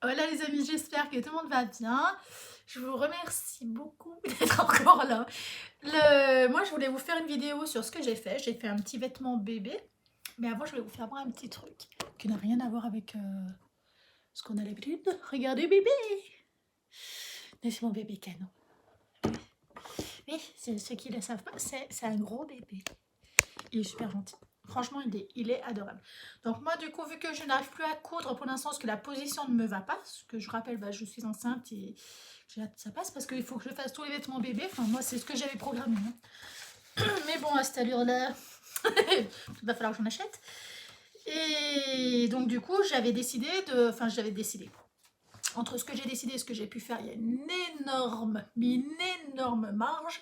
Voilà les amis, j'espère que tout le monde va bien. Je vous remercie beaucoup d'être encore là. Moi, je voulais vous faire une vidéo sur ce que j'ai fait. J'ai fait un petit vêtement bébé. Mais avant, je vais vous faire voir un petit truc qui n'a rien à voir avec ce qu'on a l'habitude. Regardez bébé. C'est mon bébé canon. Oui, ceux qui ne le savent pas, c'est un gros bébé. Il est super gentil. Franchement, il est adorable. Donc moi, du coup, vu que je n'arrive plus à coudre pour l'instant, parce que la position ne me va pas, ce que je rappelle, bah, je suis enceinte et j'ai hâte que ça passe, parce qu'il faut que je fasse tous les vêtements bébés. Enfin, moi, c'est ce que j'avais programmé. Hein. Mais bon, à cette allure-là, il va falloir que j'en achète. Et donc, du coup, j'avais décidé de... Enfin, j'avais décidé. Entre ce que j'ai décidé et ce que j'ai pu faire, il y a une énorme marge.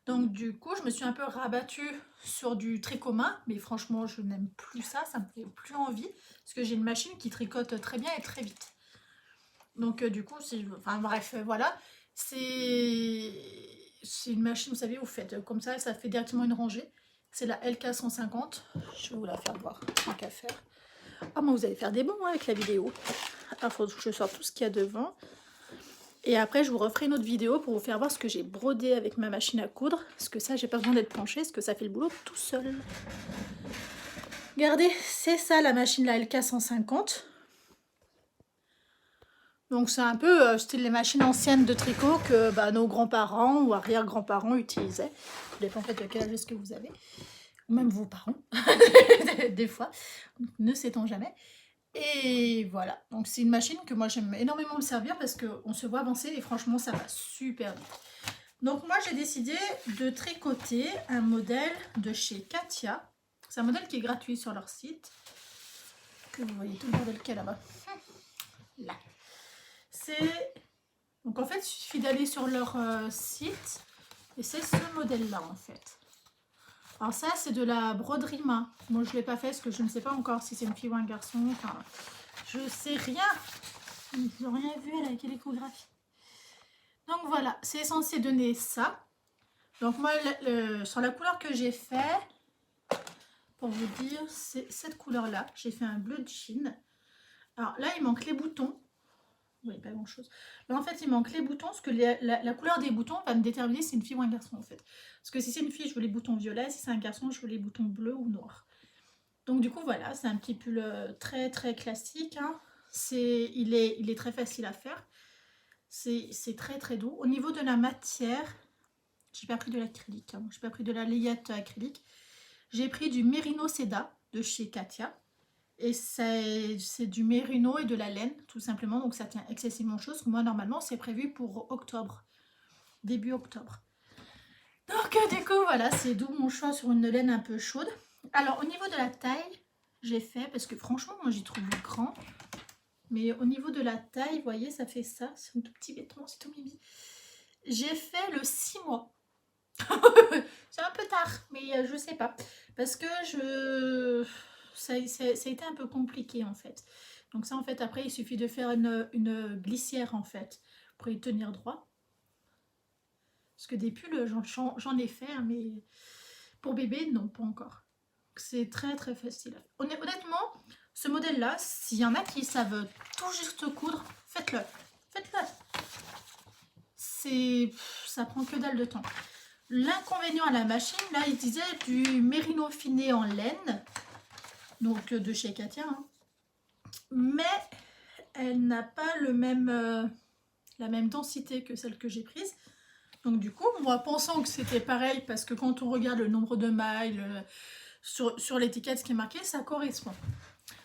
Donc du coup, je me suis un peu rabattue sur du tricot main, mais franchement, je n'aime plus ça, ça me fait plus envie, parce que j'ai une machine qui tricote très bien et très vite. Donc du coup, enfin bref, voilà, c'est une machine, vous savez, vous faites comme ça fait directement une rangée. C'est la LK150, je vais vous la faire voir, tant qu'à faire. Ah, moi vous allez faire des bons hein, avec la vidéo. Alors, il faut que je sorte tout ce qu'il y a devant. Et après, je vous referai une autre vidéo pour vous faire voir ce que j'ai brodé avec ma machine à coudre. Parce que ça, j'ai pas besoin d'être penchée, parce que ça fait le boulot tout seul. Regardez, c'est ça la machine, la LK150. Donc c'est un peu style les machines anciennes de tricot que bah, nos grands-parents ou arrière-grands-parents utilisaient. Ça dépend en fait de quel âge est-ce que vous avez. Ou même vos parents, des fois. Ne sait-on jamais. Et voilà, donc c'est une machine que moi j'aime énormément me servir parce qu'on se voit avancer et franchement ça va super vite. Donc moi j'ai décidé de tricoter un modèle de chez Katia. C'est un modèle qui est gratuit sur leur site. Que vous voyez tout le bordel qu'il y a là-bas. Là. C'est... Donc en fait il suffit d'aller sur leur site et c'est ce modèle-là en fait. Alors ça c'est de la broderie main. Moi je ne l'ai pas fait parce que je ne sais pas encore si c'est une fille ou un garçon. Enfin, je sais rien. Je n'ai rien vu avec l'échographie. Donc voilà, c'est censé donner ça. Donc moi, sur la couleur que j'ai fait, pour vous dire, c'est cette couleur-là. J'ai fait un bleu jean. Alors là, il manque les boutons. Oui, pas grand-chose. Là, en fait, il manque les boutons, parce que la couleur des boutons va me déterminer si c'est une fille ou un garçon, en fait. Parce que si c'est une fille, je veux les boutons violets. Si c'est un garçon, je veux les boutons bleus ou noirs. Donc du coup, voilà, c'est un petit pull très, très classique. Hein. Il est très facile à faire. C'est très, très doux. Au niveau de la matière, j'ai pas pris de l'acrylique. Hein. J'ai pas pris de la layette acrylique. J'ai pris du Merino Seda de chez Katia. Et c'est du mérino et de la laine, tout simplement. Donc ça tient excessivement chaud. Moi, normalement, c'est prévu pour octobre. Début octobre. Donc du coup, voilà, c'est d'où mon choix sur une laine un peu chaude. Alors, au niveau de la taille, j'ai fait, parce que franchement, moi, j'y trouve grand. Mais au niveau de la taille, vous voyez, ça fait ça. C'est un tout petit vêtement, c'est tout mimi. J'ai fait le 6 mois. C'est un peu tard, mais je sais pas. Parce que ça a été un peu compliqué en fait. Donc ça en fait après il suffit de faire une glissière en fait pour y tenir droit. Parce que des pulls j'en ai fait hein, mais pour bébé non pas encore. C'est très très facile. Honnêtement ce modèle là s'il y en a qui savent tout juste coudre faites-le. Faites-le. Ça prend que dalle de temps. L'inconvénient à la machine, là, il disait du mérino finé en laine, donc de chez Katia, hein. Mais elle n'a pas la même densité que celle que j'ai prise. Donc du coup, moi pensant que c'était pareil, parce que quand on regarde le nombre de mailles sur l'étiquette, ce qui est marqué, ça correspond.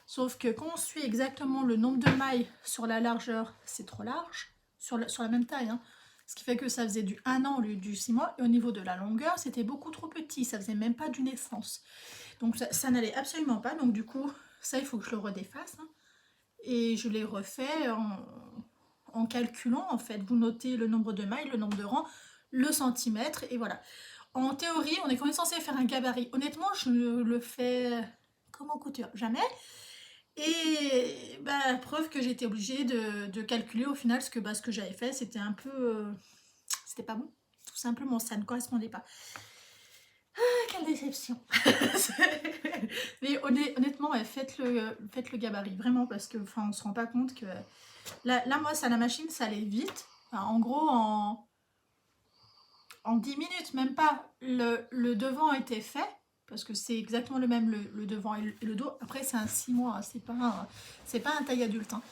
Sauf que quand on suit exactement le nombre de mailles sur la largeur, c'est trop large, sur la même taille, hein. Ce qui fait que ça faisait du 1 an au lieu du 6 mois. Et au niveau de la longueur, c'était beaucoup trop petit. Ça faisait même pas du naissance. Donc ça n'allait absolument pas. Donc du coup, ça, il faut que je le redéfasse. Hein. Et je l'ai refait en calculant, en fait. Vous notez le nombre de mailles, le nombre de rangs, le centimètre. Et voilà. En théorie, on est quand même censé faire un gabarit. Honnêtement, je le fais comme en couture. Jamais. Et bah, preuve que j'étais obligée de calculer au final ce que j'avais fait, c'était un peu... c'était pas bon, tout simplement, ça ne correspondait pas. Quelle déception. Mais honnêtement, ouais, faites le gabarit, vraiment, parce que enfin, on se rend pas compte que... Là, moi, ça, la machine, ça allait vite. Enfin, en gros, en 10 minutes, même pas, le devant était fait, parce que c'est exactement le même, le devant et le dos. Après, c'est un 6 mois, hein, c'est pas un taille adulte, hein.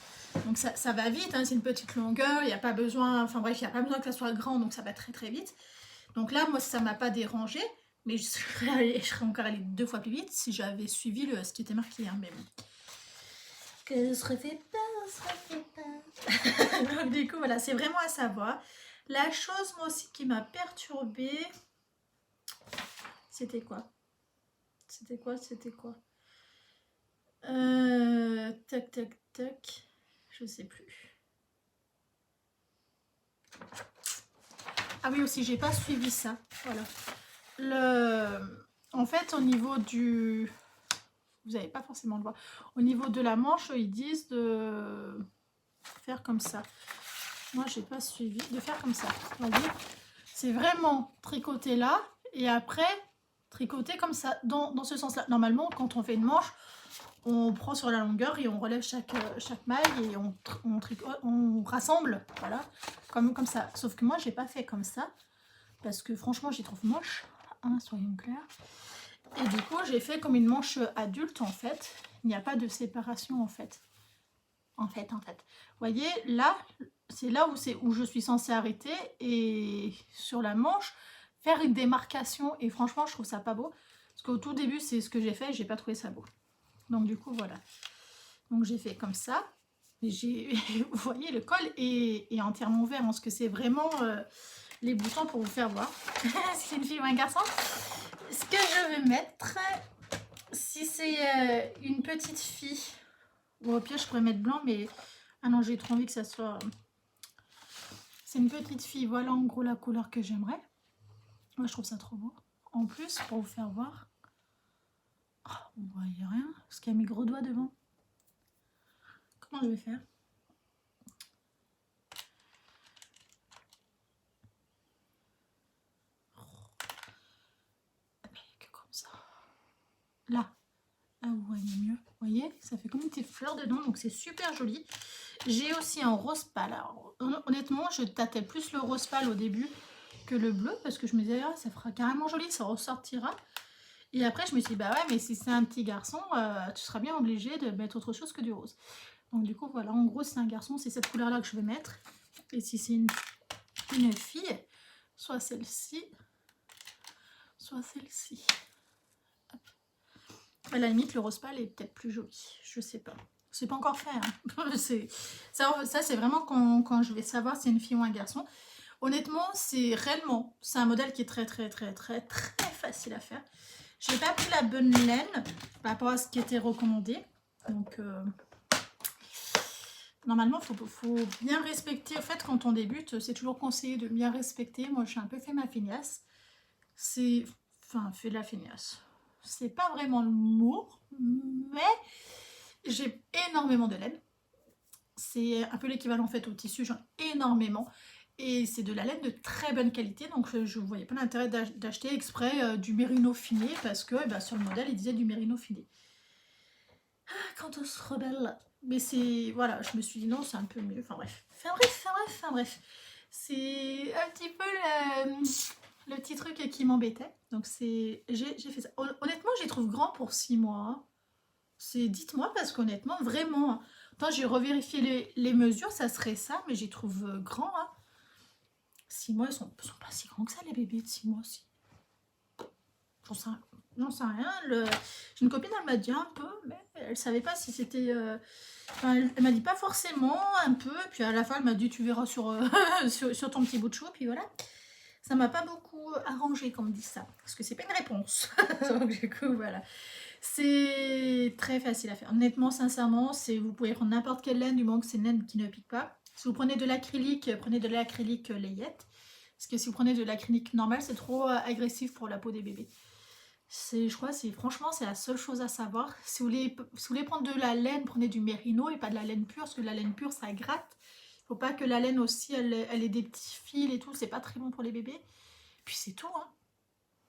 Donc ça va vite, hein, c'est une petite longueur, il n'y a pas besoin, enfin bref, il n'y a pas besoin que ça soit grand, donc ça va très très vite. Donc là, moi, ça m'a pas dérangé, mais je serais encore allée 2 fois plus vite si j'avais suivi ce qui était marqué, hein, mais bon. Que se refait pas, se refait pas. Donc du coup, voilà, c'est vraiment à savoir. La chose, moi aussi, qui m'a perturbée, c'était quoi? C'était quoi? Tac, tac, tac. Je sais plus. Ah oui, aussi, j'ai pas suivi ça. Voilà. En fait, au niveau du... Vous n'avez pas forcément le voir. Au niveau de la manche, ils disent de faire comme ça. Moi, j'ai pas suivi. De faire comme ça. Vous voyez, c'est vraiment tricoter là et après tricoter comme ça, dans ce sens-là. Normalement, quand on fait une manche, on prend sur la longueur et on relève chaque maille et on rassemble, voilà, comme ça. Sauf que moi, j'ai pas fait comme ça parce que franchement, j'y trouve moche, hein, soyons clairs. Et du coup, j'ai fait comme une manche adulte, en fait. Il n'y a pas de séparation, en fait. Vous voyez, là, c'est là où je suis censée arrêter. Et sur la manche, faire une démarcation. Et franchement, je trouve ça pas beau. Parce qu'au tout début, c'est ce que j'ai fait et j'ai pas trouvé ça beau. Donc du coup, voilà. Donc j'ai fait comme ça. Vous voyez, le col est entièrement vert. Parce que c'est vraiment... les boutons pour vous faire voir. C'est une fille ou un garçon. Ce que je vais mettre, si c'est une petite fille, ou au pire je pourrais mettre blanc, mais ah non, j'ai trop envie que ça soit... C'est une petite fille, voilà en gros la couleur que j'aimerais. Moi je trouve ça trop beau. En plus, pour vous faire voir, oh, on voit rien, parce qu'il y a mes gros doigts devant. Comment je vais faire? Que comme ça. Là. Ah, vous voyez mieux. Vous voyez, ça fait comme une petite fleur dedans, donc c'est super joli. J'ai aussi un rose pâle. Alors, honnêtement, je tâtais plus le rose pâle au début que le bleu, parce que je me disais, ah, ça fera carrément joli, ça ressortira. Et après, je me suis dit, bah ouais, mais si c'est un petit garçon, tu seras bien obligé de mettre autre chose que du rose. Donc du coup, voilà, en gros, c'est un garçon, c'est cette couleur-là que je vais mettre. Et si c'est une fille, soit celle-ci, soit celle-ci. À la limite, le rose pâle est peut-être plus joli, je sais pas. C'est pas encore fait, hein. Ça c'est vraiment quand je vais savoir si c'est une fille ou un garçon. Honnêtement, c'est un modèle qui est très facile à faire. J'ai pas pris la bonne laine par rapport à ce qui était recommandé. Donc, normalement, il faut bien respecter. En fait, quand on débute, c'est toujours conseillé de bien respecter. Moi, j'ai un peu fait ma feignasse. Enfin, fait de la feignasse. C'est pas vraiment le mot, mais j'ai énormément de laine. C'est un peu l'équivalent en fait au tissu, j'en ai énormément. Et c'est de la laine de très bonne qualité, donc je ne voyais pas l'intérêt d'acheter exprès du mérino finé, parce que sur le modèle, il disait du mérino finé. Ah, quand on se rebelle. Mais c'est... Voilà, je me suis dit non, c'est un peu mieux. Enfin bref. C'est un petit peu le petit truc qui m'embêtait. Donc j'ai fait ça. Honnêtement, j'y trouve grand pour 6 mois. Hein. Dites-moi, parce qu'honnêtement, vraiment... Quand j'ai revérifié les mesures, ça serait ça, mais j'y trouve grand. Hein. 6 mois, ils sont pas si grands que ça, les bébés de 6 mois aussi. J'en sais rien. J'ai une copine, elle m'a dit un peu, mais elle savait pas si c'était... Enfin, elle m'a dit pas forcément, un peu. Puis à la fin, elle m'a dit, tu verras sur, sur ton petit bout de chou. Puis voilà. Ça m'a pas beaucoup arrangé qu'on me dise ça. Parce que c'est pas une réponse. Donc du coup, voilà. C'est très facile à faire. Honnêtement, sincèrement, vous pouvez prendre n'importe quelle laine, du moment que c'est une laine qui ne pique pas. Si vous prenez de l'acrylique, prenez de l'acrylique layette. Parce que si vous prenez de l'acrylique normal, c'est trop agressif pour la peau des bébés. Je crois, franchement, c'est la seule chose à savoir. Si vous voulez prendre de la laine, prenez du mérino et pas de la laine pure, parce que la laine pure, ça gratte. Il ne faut pas que la laine aussi, elle ait des petits fils et tout. C'est pas très bon pour les bébés. Puis c'est tout, hein.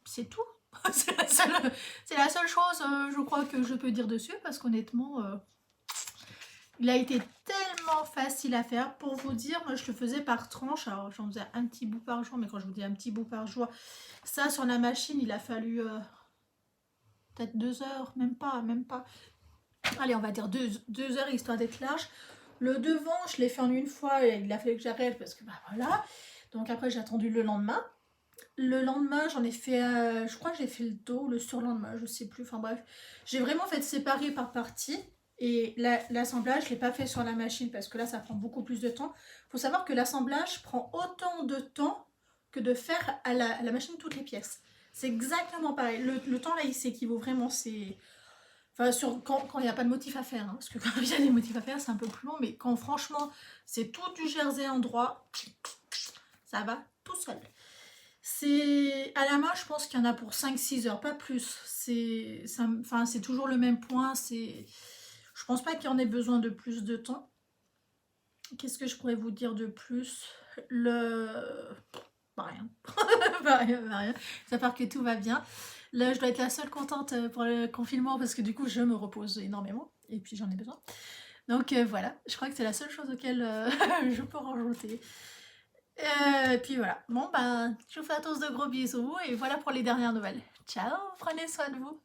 C'est tout. C'est la seule chose, je crois, que je peux dire dessus, parce qu'honnêtement, il a été tellement facile à faire. Pour vous dire, moi je le faisais par tranche, alors j'en faisais un petit bout par jour, mais quand je vous dis un petit bout par jour, ça sur la machine, il a fallu peut-être 2 heures, même pas. Allez, on va dire 2 heures, histoire d'être large. Le devant, je l'ai fait en une fois, et il a fallu que j'arrête, parce que bah voilà. Donc après, j'ai attendu le lendemain. Le lendemain, j'en ai fait, je crois que j'ai fait le dos, le surlendemain, je sais plus, enfin bref. J'ai vraiment fait séparer par partie. Et l'assemblage, je ne l'ai pas fait sur la machine parce que là, ça prend beaucoup plus de temps. Il faut savoir que l'assemblage prend autant de temps que de faire à la machine toutes les pièces. C'est exactement pareil. Le temps là, il s'équivaut vraiment. C'est... Enfin, quand il n'y a pas de motif à faire. Hein, parce que quand il y a des motifs à faire, c'est un peu plus long. Mais quand franchement, c'est tout du jersey en droit, ça va tout seul. C'est à la main, je pense qu'il y en a pour 5-6 heures, pas plus. C'est toujours le même point. Je pense pas qu'il y en ait besoin de plus de temps. Qu'est-ce que je pourrais vous dire de plus? Bah, rien. Rien. Ça part que tout va bien. Là, je dois être la seule contente pour le confinement parce que du coup, je me repose énormément et puis j'en ai besoin. Donc voilà, je crois que c'est la seule chose auquel je peux rajouter. Et puis voilà. Bon, ben, je vous fais à tous de gros bisous et voilà pour les dernières nouvelles. Ciao, prenez soin de vous.